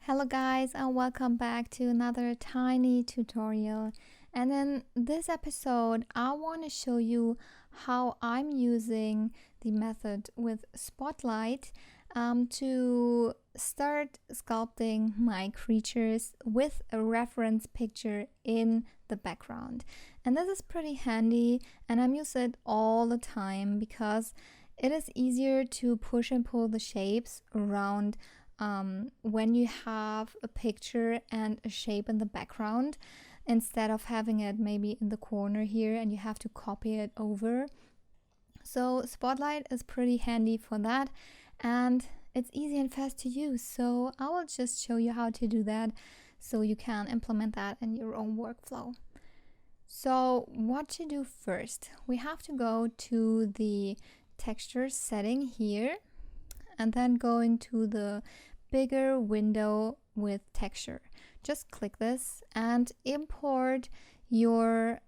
Hello guys, and welcome back to another tiny tutorial. And in this episode I want to show you how I'm using the method with Spotlight to start sculpting my creatures with a reference picture in the background. And this is pretty handy, and I'm using it all the time because it is easier to push and pull the shapes around when you have a picture and a shape in the background, instead of having it maybe in the corner here and you have to copy it over. So Spotlight is pretty handy for that, and it's easy and fast to use. So I will just show you how to do that so you can implement that in your own workflow. So what to do first? We have to go to the texture setting here and then go into the bigger window with texture. Just click this and import your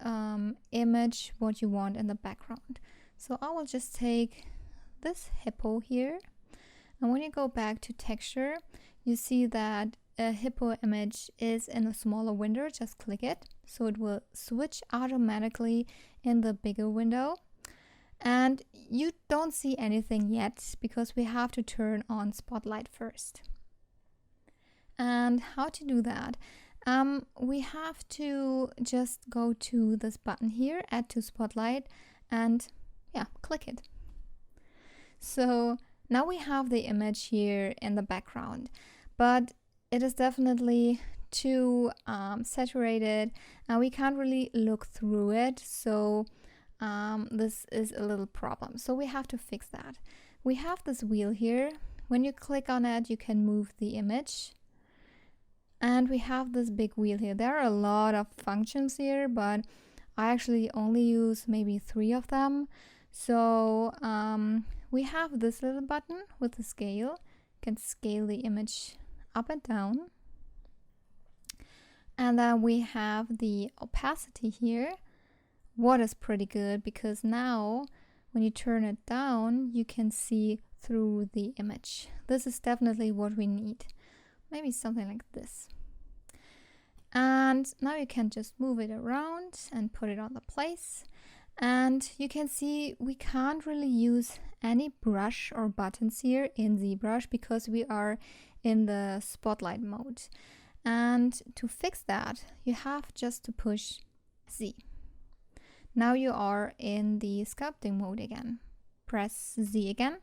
image, what you want in the background. So I will just take this hippo here, and when you go back to texture, you see that a hippo image is in a smaller window. Just click it, so it will switch automatically in the bigger window. And you don't see anything yet because we have to turn on Spotlight first. And how to do that? We have to just go to this button here, add to Spotlight, and click it. So now we have the image here in the background, but it is definitely too saturated and we can't really look through it. So this is a little problem. So we have to fix that. We have this wheel here. When you click on it, you can move the image. And we have this big wheel here. There are a lot of functions here, but I actually only use maybe 3 of them. So we have this little button with the scale. You can scale the image up and down. And then we have the opacity here. What is pretty good, because now when you turn it down, you can see through the image. This is definitely what we need. Maybe something like this. And now you can just move it around and put it on the place. And you can see we can't really use any brush or buttons here in Zbrush because we are in the Spotlight mode. And to fix that, you have just to push Z. Now you are in the sculpting mode again. Press Z again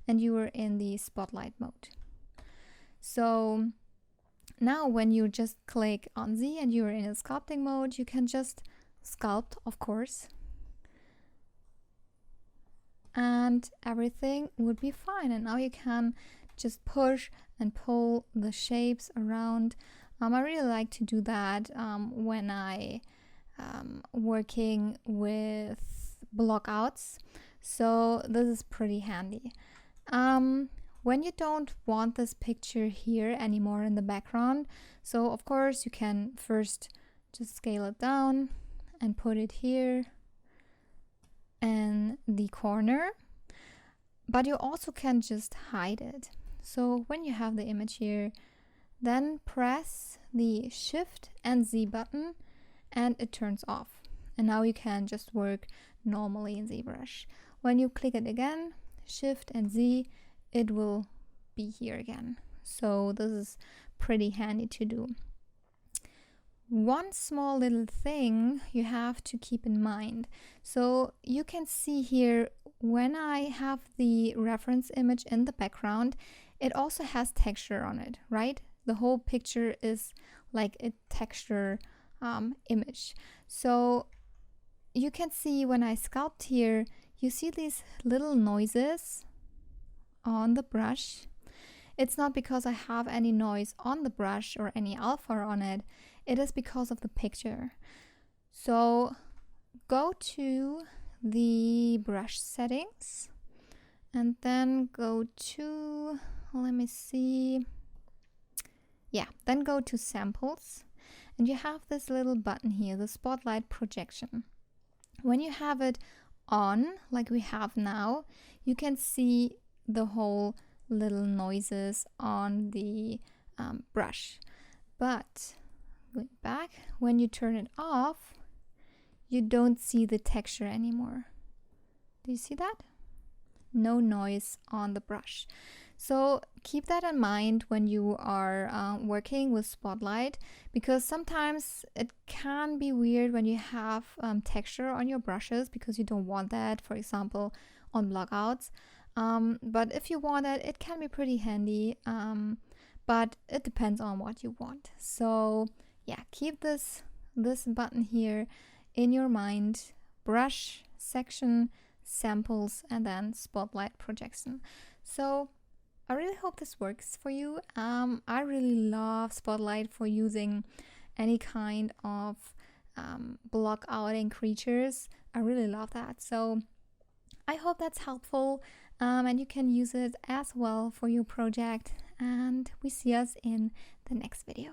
and you are in the Spotlight mode. So now when you just click on Z and you're in a sculpting mode, you can just sculpt, of course, and everything would be fine. And now you can just push and pull the shapes around. I really like to do that when I working with blockouts, so this is pretty handy. When you don't want this picture here anymore in the background, so of course you can first just scale it down and put it here in the corner, but you also can just hide it. So when you have the image here, then press the Shift and Z button and it turns off. And now you can just work normally in ZBrush. When you click it again, Shift and Z, it will be here again. So this is pretty handy to do. One small little thing you have to keep in mind. So you can see here, when I have the reference image in the background, it also has texture on it, right? The whole picture is like a texture image. So you can see when I sculpt here, you see these little noises on the brush. It's not because I have any noise on the brush or any alpha on it. It is because of the picture. So go to the brush settings and then go to, let me see. Then go to samples. And you have this little button here, the Spotlight projection. When you have it on, like we have now, you can see the whole little noises on the brush. But going back, when you turn it off, you don't see the texture anymore. Do you see that? No noise on the brush. So keep that in mind when you are working with Spotlight, because sometimes it can be weird when you have texture on your brushes because you don't want that, for example, on blockouts. But if you want it, it can be pretty handy, but it depends on what you want. So yeah, keep this button here in your mind: brush, section, samples, and then Spotlight projection. So I really hope this works for you. I really love Spotlight for using any kind of block outing creatures. I really love that. So I hope that's helpful, and you can use it as well for your project. And we see us in the next video.